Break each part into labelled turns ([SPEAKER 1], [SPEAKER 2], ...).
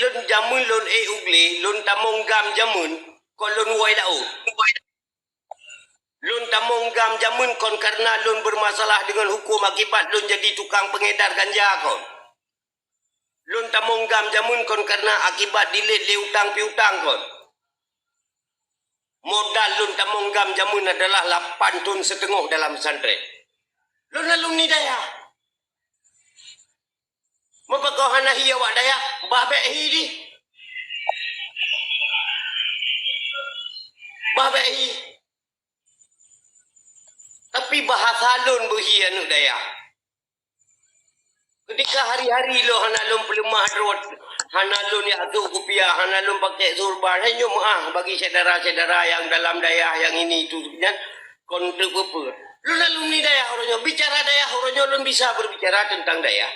[SPEAKER 1] lun jamun lun ugli lun tamong gam jamun kon lun wai dau. Lun tamong gam jamun kon karena lun bermasalah dengan hukum akibat lun jadi tukang pengedar ganja kon. Lun tamong gam jamun kon karena akibat dilit li utang piutang kon. Modal lun tamong gam jamun adalah 8 tun setengah dalam pesantren. Lun alumni daya. Mapakau hana hiya wak daya bahbe hi di. Bahbe hi. Tapi bahasa lun berhi anu daya. Ketika hari-hari lo hana lun pelemah drot, hana lun ya tu kupiah, hana lun pakai surban, hanya bagi saudara-saudara yang dalam daya yang ini itu dan kontrib apa. Lun alumni daya orangnya bicara daya orangnya lun bisa berbicara tentang daya.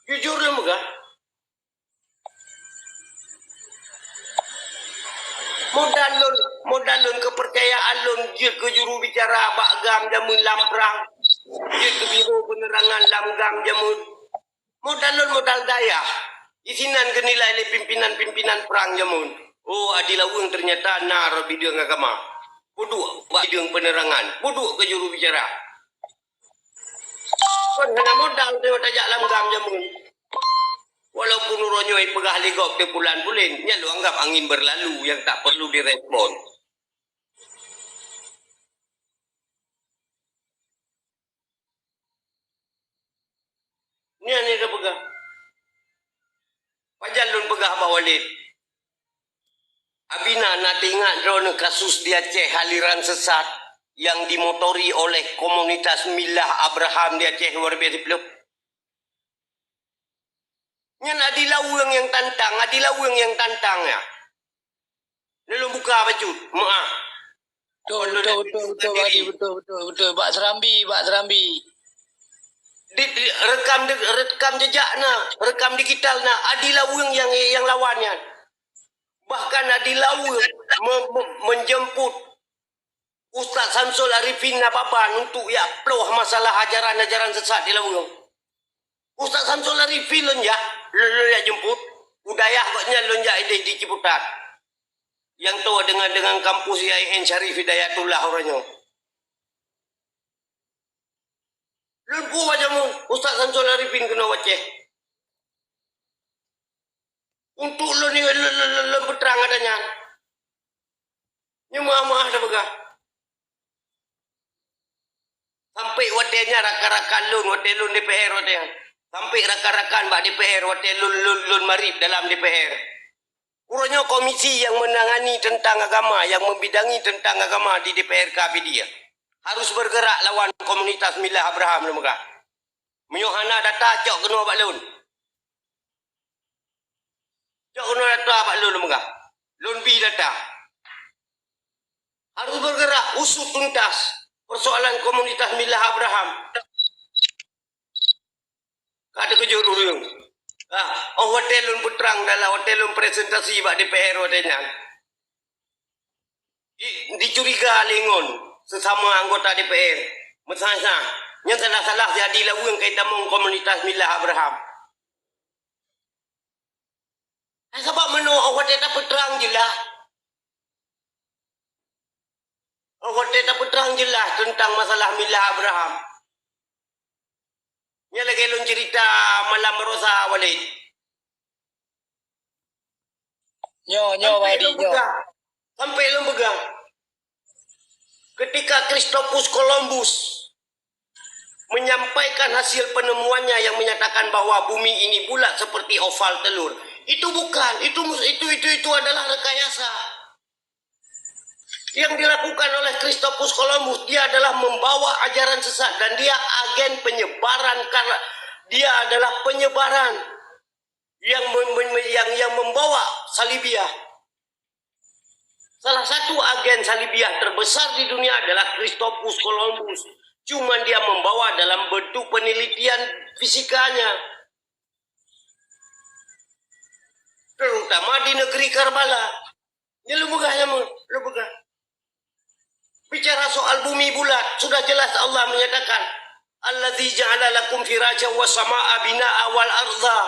[SPEAKER 1] Jujur lu megah. Modal lun kepercayaan lun je ke juru bicara bagam jamun lamprang. Je ke biro penerangan lamgam jamun. Modal daya. Isinan ke nilai pimpinan-pimpinan perang jamun. Oh adilawung ternyata nar bidang agama. Buduk bidang penerangan. Buduk ke juru bicara. Kon hana modal dia tajak lamgam jamun. Walaupun uronyoi pegah ligok te pulan pulin, nya lu anggap angin berlalu yang tak perlu direspon. Nya ni dah pegah. Pajal lun pegah bawalid. Abina nak ingat drone kasus di Aceh aliran sesat yang dimotori oleh komunitas Milah Abraham di Aceh luar biasa belum? Nyan adilawang yang tantang ya. Lalu buka baju, maaf.
[SPEAKER 2] Betul. Bak Serambi.
[SPEAKER 1] Rekam jejakna, rekam digitalna adilawang yang lawannya. Bahkan adilawang menjemput Ustaz Samsul Arifin Nababan untuk ya ploh masalah ajaran-ajaran sesat di lawang. Ustaz Samsul Arifin ya jemput budaya koknya lonja ide di Ciputat yang tua dengan kampus IAIN Syarif Hidayatullah orangnya lumpuh wajahmu Ustaz Samsul Arifin kena waceh untuk lo ni lo berterang adanya nyemah dah begah sampai watenya rakan-rakan lun DPR watenya sampai rakan-rakan bak DPR hotel lun marib dalam DPR. Urangnya komisi yang menangani tentang agama, yang membidangi tentang agama di DPR KP dia. Harus bergerak lawan komunitas Milah Abraham lembaga. Menyohana data cok kena bak lun. Cok kena data bak lun lembaga. Lun bi data. Harus bergerak usut tuntas persoalan komunitas Milah Abraham. Ada kejur urung. Hotel lun putrang dalam hotel lun presentasi bak DPR hotelnya. Dicuriga lingon sesama anggota DPR. Mesasah. Yang salah-salah jadi lawang kaitan mong komunitas Milah Abraham. Sebab menua hotel tak putrang jelas. Hotel tak putrang jelas tentang masalah Milah Abraham. Nya lagi lun cerita malam merosa Walid. Sampai lun pegang. Ketika Christopus Columbus menyampaikan hasil penemuannya yang menyatakan bahwa bumi ini bulat seperti oval telur. Itu bukan, itu adalah rekayasa. Yang dilakukan oleh Christopus Columbus, dia adalah membawa ajaran sesat dan dia agen penyebaran karena dia adalah penyebaran yang membawa Salibiyah. Salah satu agen Salibiyah terbesar di dunia adalah Christopus Columbus. Cuma dia membawa dalam bentuk penelitian fisikanya. Terutama di negeri Karbala. Ini lu begah. Bicara soal bumi bulat, sudah jelas Allah menyatakan, Allazi ja'ala lakum firajan was samaa'a binaa'a wal ardha.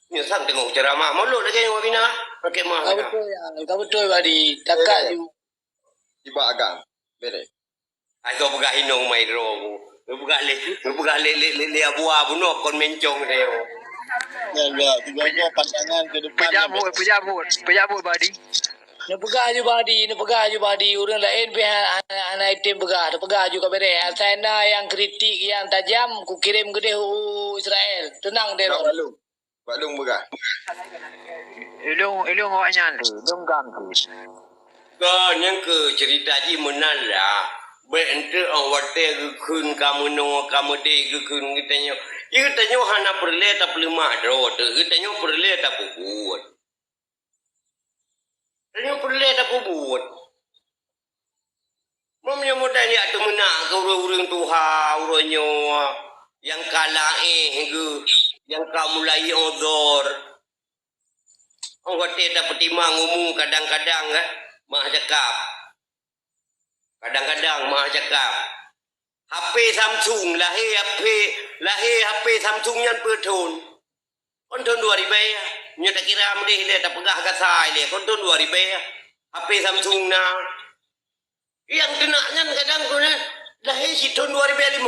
[SPEAKER 1] Nya sang tengok ceramah mulut lagi yang bina. Pakai mah.
[SPEAKER 2] Tak betul ya. Tak betul Badi. Takat you.
[SPEAKER 3] Tiba agang. Bere.
[SPEAKER 1] Aku buka hinong mai ro. Buka le abu no kon mencong dia.
[SPEAKER 3] Ya, tiba-tiba pandangan ke depan.
[SPEAKER 4] Pejabut Badi.
[SPEAKER 2] Nak pegang je Badi. Nak pegang je Badi. Orang lain pihak anak item pegang. Nak pegang juga bere. Sana yang kritik, yang tajam. Ku kirim ke dia Israel. Tenang dia.
[SPEAKER 3] Pak Long berah.
[SPEAKER 4] Ilung awaknya tu. Ilung gang tu.
[SPEAKER 1] Kan yang ke cerita ji menala. Bente awate ke kun kamu no kamu de ke kun kitanya. Ya kitanya hana perle tak pelima dro tu. Kitanya perle tak buat. Kitanya perle tak buat. Mamnya modal ya tu menak ke urang Tuhan urangnya yang kalah ke yang kamu lai odor. Awate tak petimang umum kadang-kadang kan mah cakap. Kadang-kadang mah cakap HP Samsung lahir HP Samsung yang bertun. Konton 2000 ya. Nya tak kira mendih le tak pegah kasai le konton 2000 ya. HP Samsung na. Yang kenaknya kadang tu na lahir si tahun 2005.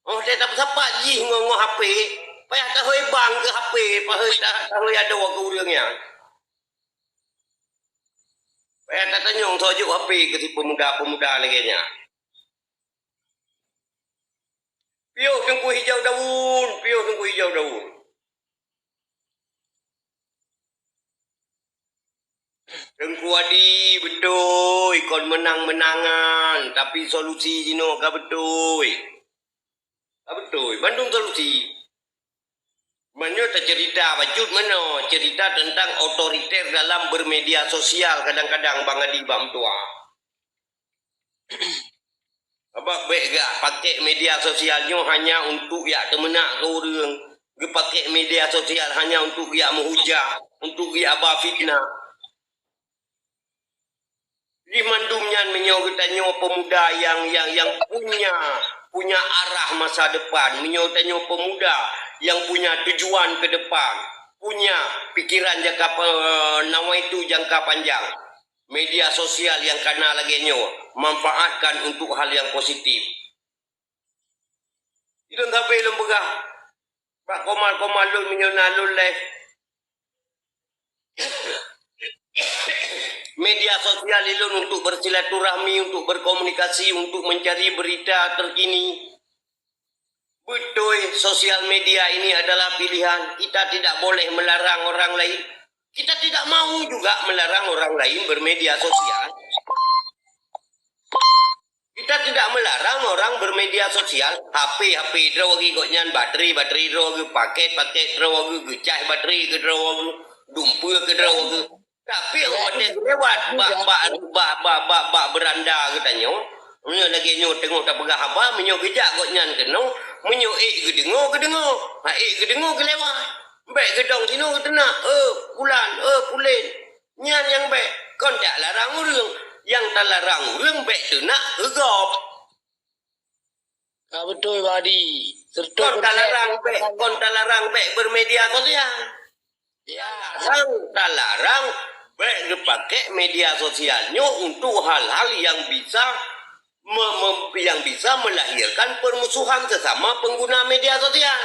[SPEAKER 1] Oh dia tak siapa ji ngomong HP. Payah tak hoi bang ke HP, payah tak hoi ada ke urangnya. Payah tak tanyong tojuk HP ke si pemuda-pemuda lagi nya. Piuh tengku hijau daun, piuh tengku hijau daun. Tengku Adi betul, ikon menang-menangan, tapi solusi jino ka betul. Ka betul, Bandung solusi. Mana tak cerita bacut mana cerita tentang otoriter dalam bermedia sosial kadang-kadang Bang Adi Bang Tua. Abang baik gak pakai media sosialnya hanya untuk ya temenak ke orang. Dia pakai media sosial hanya untuk ya menghujat, untuk ya abah fitnah. Di mandumnya menyokotanya pemuda yang punya arah masa depan, menyokotanya pemuda yang punya tujuan ke depan, punya pikiran jangka nawaitu jangka panjang. Media sosial yang kena lagi manfaatkan untuk hal yang positif. Itu tapi lembagah. Pak komal lu menyonalul leh. Media sosial itu untuk bersilaturahmi, untuk berkomunikasi, untuk mencari berita terkini. Betul, sosial media ini adalah pilihan. Kita tidak boleh melarang orang lain. Kita tidak mau juga melarang orang lain bermedia sosial. Kita tidak melarang orang bermedia sosial. HP draw lagi koknya bateri draw lagi paket draw lagi gecah bateri ke draw lagi dumpul ke draw lagi. Tapi orang lewat bak beranda katanya. Menyo lagi nyo tengok tak pegah apa menyo gejak koknya keno menyo ke dengo. Ha ke dengo ke lewat. Baik gedong sino kena pulen. Nyan yang baik kon tak larang urang. Yang tak larang urang baik tu nak gegop.
[SPEAKER 2] Tak betul Badi.
[SPEAKER 1] Kon tak larang baik bermedia sosial.
[SPEAKER 2] Ya,
[SPEAKER 1] Tak larang baik dipakai media sosialnya untuk hal-hal yang bisa melahirkan permusuhan sesama pengguna media sosial.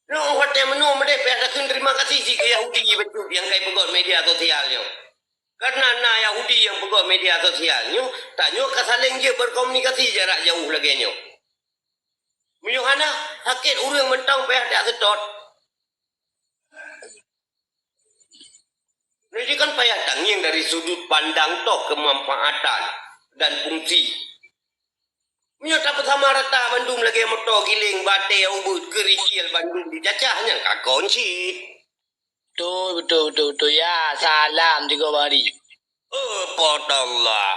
[SPEAKER 1] No, hotel menu mereka adakan terima kasih si Yahudi betul yang kaya pegot media sosialnya. Karena Yahudi yang pegot media sosialnya, tanya kesaling je berkomunikasi jarak jauh lagi nyo. Menyuhana sakit urang mentang payah tak sedot. Jadi kan payah tanging dari sudut pandang toh kemanfaatan dan fungsi. Minyak tak sama rata Bandung lagi motor giling bate ubud kerikil Bandung dicacahnya kakon sih.
[SPEAKER 2] Betul. Ya, salam juga Badi.
[SPEAKER 1] Potonglah.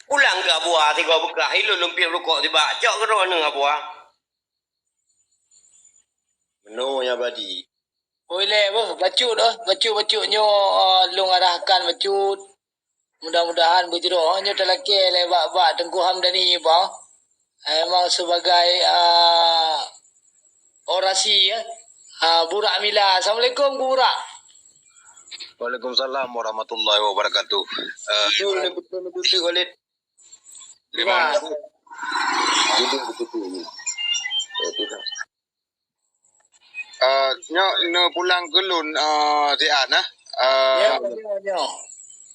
[SPEAKER 1] Pulang ke buah tiga bekah hilu lumpir rokok tiba cok ke mana buah.
[SPEAKER 3] Meno ya Badi.
[SPEAKER 2] Boleh bacut nyo long arahkan bacut. Mudah-mudahan berjodoh nyo telaki le bak Tengku Hamdani bang. memang sebagai orasi ya. Burak Mila. Assalamualaikum Burak.
[SPEAKER 5] Waalaikumsalam warahmatullahi wabarakatuh.
[SPEAKER 1] Betul ni betul Khalid.
[SPEAKER 5] Lima
[SPEAKER 2] Burak.
[SPEAKER 5] Nyo no pulang ke lun sian
[SPEAKER 2] Ya, ya.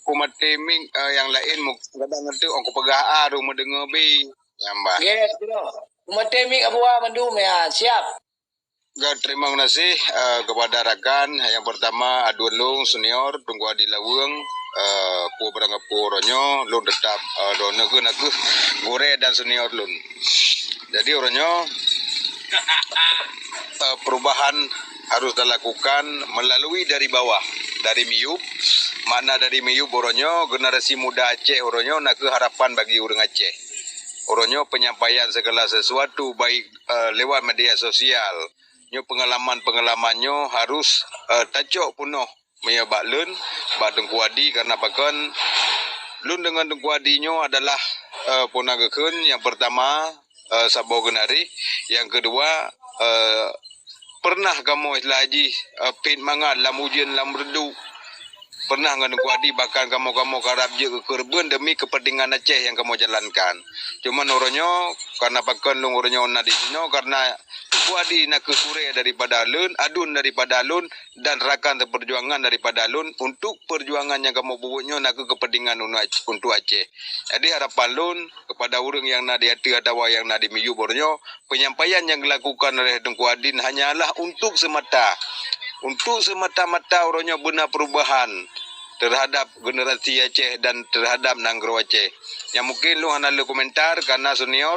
[SPEAKER 5] ku matiming yang lain mu kadang ngerti aku pegah aru mendengar bi nyamba.
[SPEAKER 2] Yes, bro. Umatemik abuah mandum ya. Siap.
[SPEAKER 5] Terima kasih kepada rakan. Yang pertama Aduan Lung senior tunggu di lawang pu berangapuronyo lun tetap dona ke nak gore dan senior lun. Jadi oronyo perubahan harus dilakukan melalui dari bawah, dari Miyub. Makna dari Miyub oronyo generasi muda Aceh oronyo nak harapan bagi orang Aceh. Oronyo penyampaian segala sesuatu baik lewat media sosial. Nyo pengalaman-pengalamannya harus tacok penuh menyebab lun bak Tengku Adi karena bahkan lun dengan Tengku Adinyo adalah ponagakeun yang pertama Sabo Genari, yang kedua pernah kamu istilah haji pin mangat lam ujian lam redu pernah dengan Tengku Adi bahkan kamu karab je ke Kerben demi kepentingan Aceh yang kamu jalankan. Cuma oronyo karena bahkan lung oronyo na di sini karena Tengku Adi nak kesure daripada lun, adun daripada lun dan rakan perjuangan daripada lun untuk perjuangan yang kamu buatnya nak kepentingan untuk Aceh. Jadi harapan lun kepada orang yang nak di hati atau yang nak di Miyub oronyo penyampaian yang dilakukan oleh Tengku Adi hanyalah untuk semata-mata orangnya benar perubahan terhadap generasi Aceh dan terhadap Nanggro Aceh. Yang mungkin lu hana lu komentar karena senior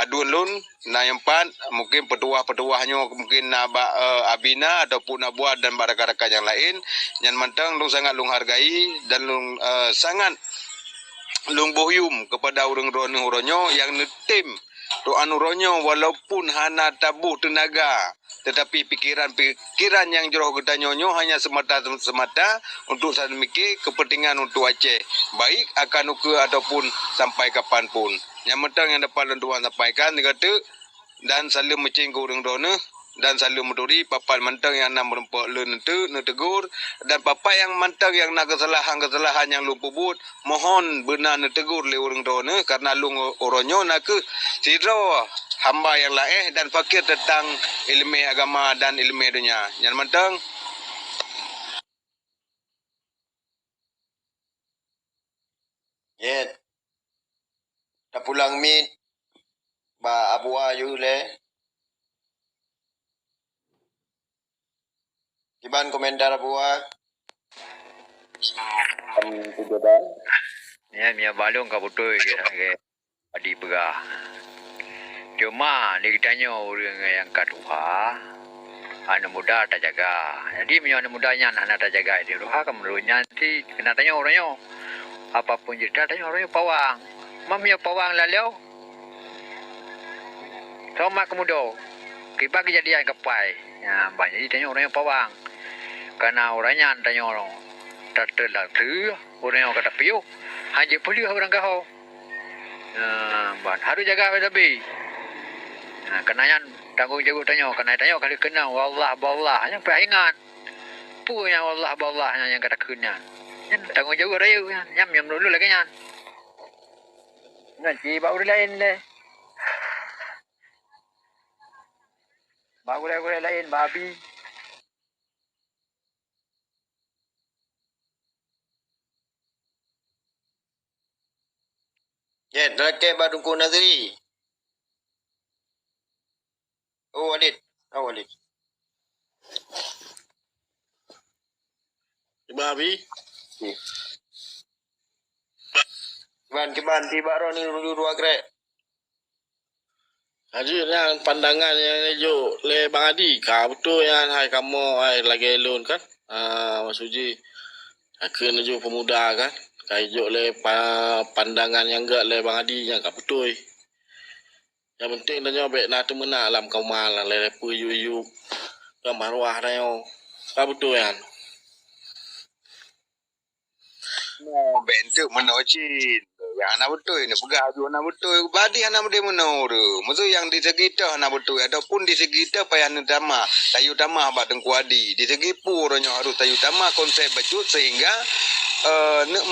[SPEAKER 5] aduan lun na yang pan mungkin petuah-petuahnya mungkin na abina ataupun buat dan rakan-rakan yang lain yang mentang lu sangat lu hargai dan lu sangat lu bohyum kepada orang-orang yang netim tu anuronyo walaupun hana tabuh tenaga tetapi pikiran yang jauh ketanyonyo hanya semata untuk saya mikir kepentingan untuk Aceh baik akan uke ataupun sampai kapanpun. Yang mentang yang dapat Tuan sampaikan kata dan selalu mencing ke orang dona dan selalu meduri papan mentang yang nak merempak leun itu netegur dan papan yang mentang yang nak kesalahan yang lu pubut mohon benar netegur le orang dona karena lu oronyo nak ke sidro hamba yang lain dan fakir tentang ilmu agama dan ilmu dunia. Yang mentang
[SPEAKER 1] Yet. Dah pulang mit. Ba abu ayu le. Gimana komentar abu a?
[SPEAKER 4] Ya, Mia balong ka betul ke Adi pegah. Cuma dia tanya orang yang kedua, anak muda tak jaga. Jadi Mia anak mudanya anak tak jaga dia. Roha kamu nanti kena tanya orangnya. Apapun cerita tanya orangnya pawang. Mami pawang lalu. Sama kemudo. Kibat kejadian kepai. Ya, banyak tanya orangnya pawang. Karena orangnya tanya orang. Tak terlalu orang yang kata piu. Hanya perlu orang kau. Harus jaga tapi. Kenanya tanggung jawab tanya kali kena wallah ballah yang ingat. Pu yang wallah ballah yang kata kena. Tanggung jawab raya nyam dulu lagi nya. Ngaji baru lain deh. Baru lain babi.
[SPEAKER 1] Yet, rakyat Badungku Nazri. Oh, Walid. Oh, Walid.
[SPEAKER 3] Babi.
[SPEAKER 1] Kiban tiba ni dulu agrek.
[SPEAKER 3] Haji yang pandangan yang jo le Bang Adi, betul yang hai kamu hai lagi alun kan? Mas Uji. Akan jo pemuda kan? Kai jo le pandangan yang enggak le Bang Adi yang betul. Yang penting tanya baik nak temena alam kau malah le pu yu ke marwah dah yo. Betul kan?
[SPEAKER 5] bentuk menocin Ya anak betul ini pegah ju anak betul badi anak dia menor. Maksud yang di segi dah anak betul ataupun di segi dah payah utama, tayu utama abad tengku adi. Di segi puronyo harus tayu utama konsep bacut sehingga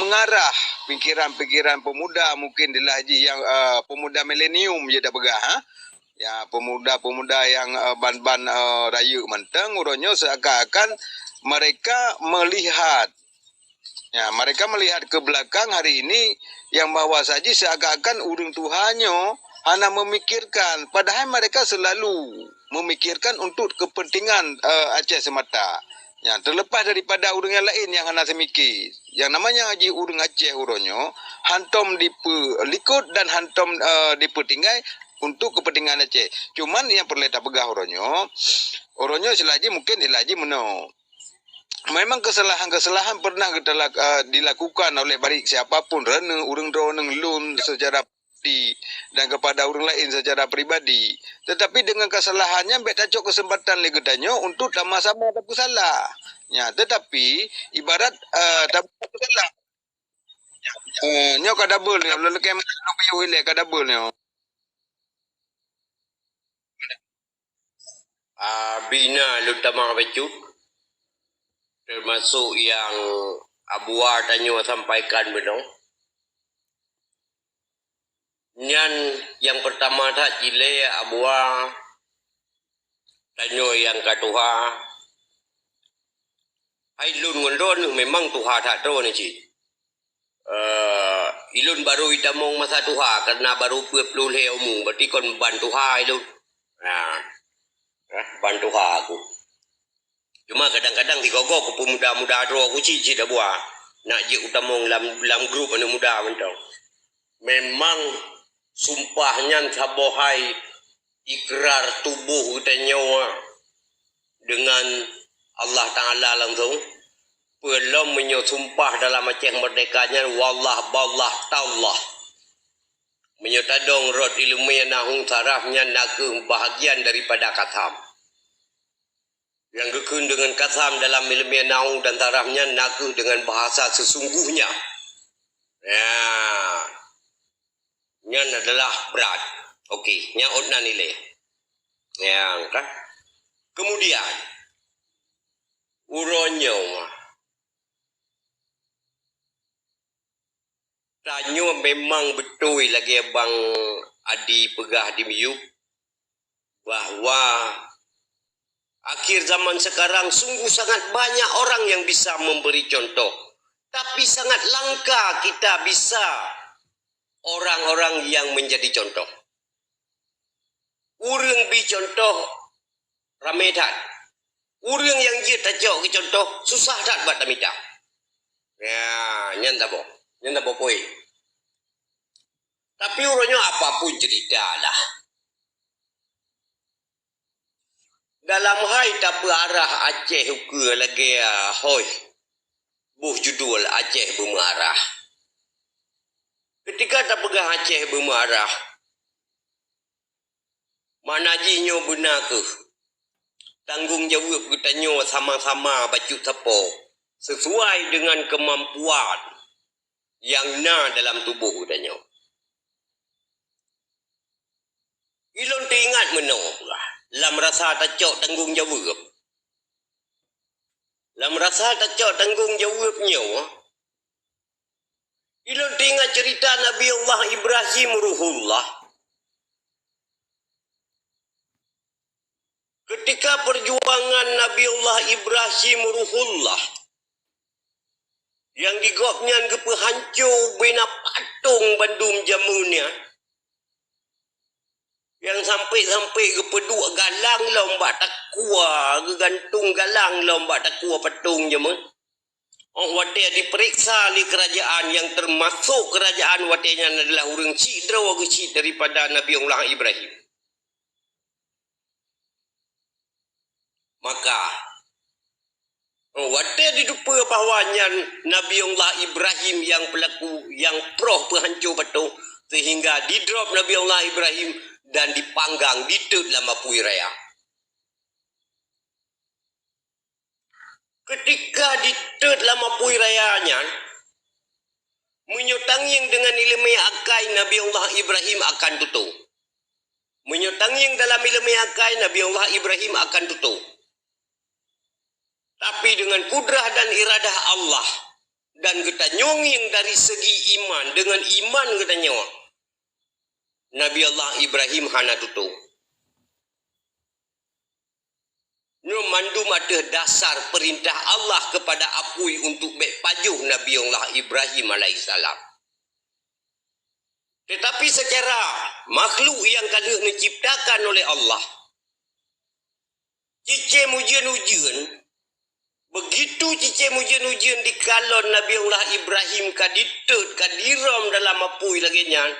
[SPEAKER 5] mengarah pikiran-pikiran pemuda mungkin di laji yang pemuda milenium je dah pegah ha. Ya pemuda-pemuda yang ban-ban rayu menteng uronyo seakan-akan mereka melihat ke belakang hari ini yang bahawa saja seakan-akan urang Tuhannya hanya memikirkan padahal mereka selalu memikirkan untuk kepentingan Aceh semata. Ya, terlepas daripada urang yang lain yang hanya semikir. Yang namanya haji urang Aceh uronyo hantom likut dan hantom dipertinggai untuk kepentingan Aceh. Cuman yang perlu tak pegah uronyo selaji mungkin ilaji meno. Memang kesalahan-kesalahan pernah dilakukan oleh baik siapapun rene urang droneng lun secara pribadi dan kepada orang lain secara pribadi. Tetapi dengan kesalahannya mbek tacok kesempatan le gedanyo untuk sama-sama tak salah. Ya, tetapi ibarat tak salah. Nyo kadabel nyo lekem no piyu ile kadabel nyo.
[SPEAKER 1] Bina lutama becut termasuk yang Abu War Tanyo sampaikan benar. Nyan yang pertama tak jile Abu War Tanyo yang katuha hai lun ngondon memang tuha tak tahu ni cik. Ilun baru itamong masa tuha karena baru pelul heumu berarti kon bantu ha ilun. Nah, bantu ha aku. Cuma kadang-kadang digogok ke pemuda-muda dro aku cici dah buah. Nak je utamong lam grup anak muda mentau. Memang sumpahnya sabohai ikrar tubuh kita nyawa dengan Allah Ta'ala langsung. Belum menyumpah dalam Aceh merdekanya wallah ballah ta'allah. Menyutadong rod ilmiah nahung sarafnya naku bahagian daripada katham. Yang gekun dengan katham dalam ilmiah nahung dan tarafnya naku dengan bahasa sesungguhnya. Ya, nyan adalah berat. Okey, nyaut na nilai. Ya, kan? Kemudian uronyo tanyo memang betul lagi abang Adi pegah di Miyuk bahwa akhir zaman sekarang sungguh sangat banyak orang yang bisa memberi contoh. Tapi sangat langka kita bisa orang-orang yang menjadi contoh. Urang bi contoh ramedan. Urang yang je tajok ke contoh susah tak buat tamita. Ya, nyan tak bo. Nyan tak bo poi. Tapi urangnya apapun cerita lah. Dalam hai tak arah Aceh ke lagi hoi. Buh judul Aceh bermarah. Ketika tak pegah Aceh bermarah. Mana jinyo benar ke? Tanggungjawab kita nyo sama-sama bacut tepo. Sesuai dengan kemampuan yang na dalam tubuh kita nyo. Ilon teringat menang pula. Lam rasa tacok tanggungjawab. Lam rasa tacok tanggungjawabnya. Ilon teringat cerita Nabi Allah Ibrahim Ruhullah. Ketika perjuangan Nabi Allah Ibrahim Ruhullah yang digopnya ke pehancur bina patung bandum jamunya yang sampai-sampai ke peduk galang lomba takua ke gantung galang lomba takua patung jamun. Oh wadah diperiksa di kerajaan yang termasuk kerajaan wadahnya adalah orang cidra ke cid daripada Nabi Allah Ibrahim. Maka wadah didupa bahawanya Nabi Allah Ibrahim yang pelaku yang proh penghancur patung sehingga didrop Nabi Allah Ibrahim dan dipanggang ditut lama pui raya. Ketika ditut lama pui rayanya Menyotanging dengan ilmu akai Nabi Allah Ibrahim akan tutup. Menyotanging dalam ilmu akai Nabi Allah Ibrahim akan tutup. Tapi dengan kudrah dan iradah Allah dan kita nyonging dari segi iman, dengan iman kita nyong, Nabi Allah Ibrahim hana tutup. Nyo mandum ada dasar perintah Allah kepada apui untuk baik pajuh Nabi Allah Ibrahim alaihissalam. Tetapi secara makhluk yang kali diciptakan oleh Allah, cicem ujian-ujian, begitu cicem ujian-ujian di kalon Nabi Allah Ibrahim kaditut kadiram dalam apui lagi nyan,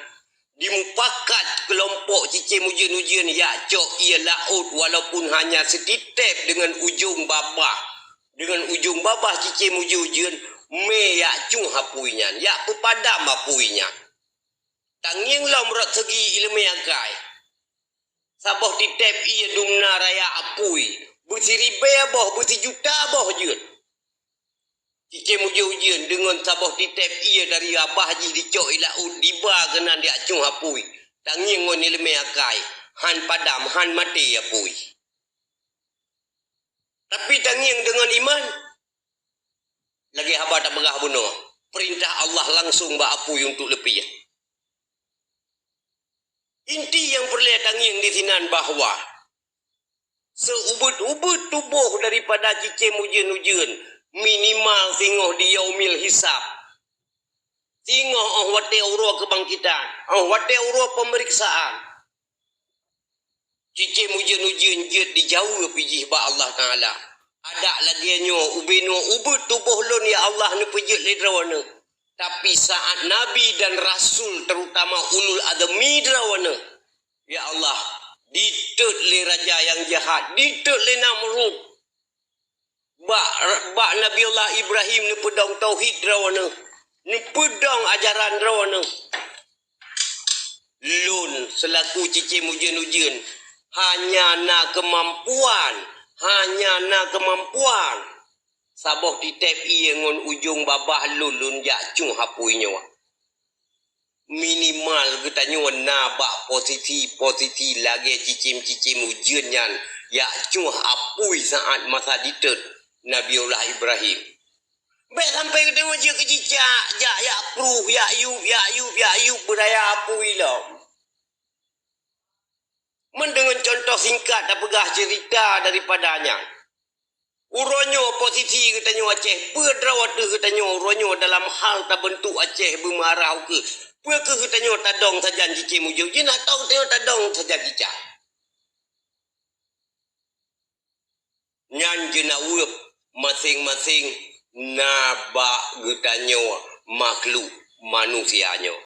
[SPEAKER 1] dimupakat kelompok cicem ujian-ujian ya cok ia laut walaupun hanya setitip dengan ujung babah. Dengan ujung babah cicem ujian-ujian me ya cung hapuinya, ya pepadam hapuinya. Tanging lam rat segi ilmu agai. Sabah titip ia dumna raya apui. Bersiribe aboh, bersejuta aboh je. Cicem ujian-ujian dengan sabah titip ia dari abah ji dicok ilaut diba kena dia cung apui. Tanging ngon ilmu agai. Han padam, han mati apui. Tapi tanging dengan iman. Lagi haba tak begah bunuh. Perintah Allah langsung ba apui untuk lebih. Inti yang perlu tanging di sinan bahawa seubut-ubut tubuh daripada cicem ujian-ujian minimal singoh di yaumil hisab. Singoh wate urut kebangkitan, wate urut pemeriksaan. Cicem ujian-ujian jet dijauh pijih ba Allah Taala. Ada lagi nyo ubeno ubut tubuh lon ya Allah ni pejit ledrawana. Tapi saat Nabi dan Rasul terutama ulul adami drawana, ya Allah, ditut le raja yang jahat, ditut le Namrud. Ba Nabi Allah Ibrahim ni pedang tauhid drawana, ni pedang ajaran drawana. Lun selaku cicim ujian-ujian hanya nak kemampuan, hanya nak kemampuan. Sabah titip ia ngon ujung babah lulun jak cung hapui nyawa. Minimal kita nyawa nabak posisi lagi cicim-cicim ujian nyan jak cung hapui saat masa ditut Nabi Allah Ibrahim. Baik sampai kita wajah kecicak, ya pruh, ya ayub berdaya hapui lah. Mendengar contoh singkat dan pegah cerita daripadanya. Uronyo posisi katanya Aceh, pedrawat katanya uronyo dalam hal tak bentuk Aceh bermarah ke. Puaka katanya tadong saja cicim ujung, je nak tahu katanya tadong saja cicak. Nyan je nak urut masing-masing nabak katanya makhluk manusianya.